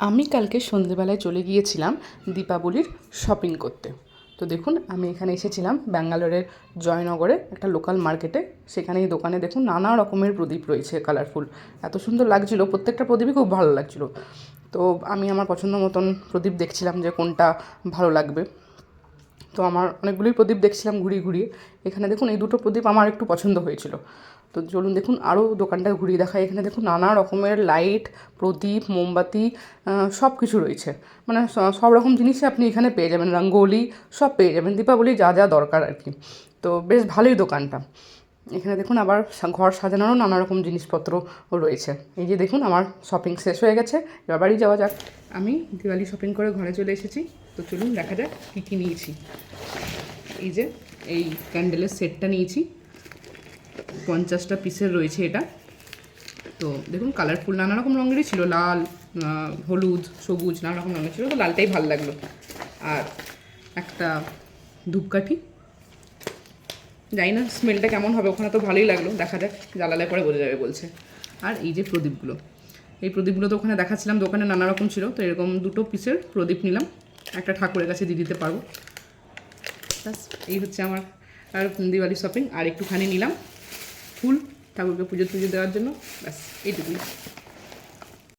আমি কালকে সন্ধেবেলায় চলে গিয়েছিলাম দীপাবলির শপিং করতে। তো দেখুন আমি এখানে এসেছিলাম ব্যাঙ্গালোরের জয়নগরে একটা লোকাল মার্কেটে। সেখানে এই দোকানে দেখুন নানা রকমের প্রদীপ রয়েছে কালারফুল। এত সুন্দর লাগছিল, প্রত্যেকটা প্রদীপই খুব ভালো লাগছিল। তো আমি আমার পছন্দ মতন প্রদীপ দেখছিলাম যে কোনটা ভালো লাগবে। তো আমার অনেকগুলোই প্রদীপ দেখছিলাম ঘুরিয়ে ঘুরিয়ে। এখানে দেখুন এই দুটো প্রদীপ আমার একটু পছন্দ হয়েছিল। তো চলুন দেখুন আরও দোকানটা ঘুরিয়ে দেখায়। এখানে দেখুন নানা রকমের লাইট, প্রদীপ, মোমবাতি সব কিছু রয়েছে। মানে সব রকম জিনিসই আপনি এখানে পেয়ে যাবেন, রঙ্গোলি সব পেয়ে যাবেন, দীপাবলি যা যা দরকার আর কি। তো বেশ ভালোই দোকানটা। এখানে দেখুন আবার ঘর সাজানোরও নানা রকম জিনিসপত্র রয়েছে। এই যে দেখুন আমার শপিং শেষ হয়ে গেছে, এবার বাড়ি যাওয়া যাক। আমি দিওয়ালি শপিং করে ঘরে চলে এসেছি। তো চলুন দেখা যাক কী কী নিয়েছি। এই যে এই ক্যান্ডেলের সেটটা নিয়েছি, 50টা পিসের রয়েছে এটা। তো দেখুন কালারফুল নানা রকম রঙেরই ছিল, লাল, হলুদ, সবুজ নানা রকম রঙের ছিল। তো লালটাই ভালো লাগলো। আর একটা ধূপকাঠি, জানি না স্মেলটা কেমন হবে, ওখানে তো ভালোই লাগলো, দেখা যাক, জ্বালালে পরে বোঝা যাবে বলছে। আর এই যে প্রদীপগুলো, এই প্রদীপগুলো তো ওখানে দেখাচ্ছিলাম, দোকানে নানা রকম ছিল। তো এরকম 2 পিসের প্রদীপ নিলাম, একটা ঠাকুরের কাছে দিয়ে দিতে পারবো। ব্যাস এই হচ্ছে আমার আর দিওয়ালি শপিং। আর একটুখানি নিলাম ফুল ঠাকুরকে পুজো দেওয়ার জন্য, ব্যাস এইটুকুই।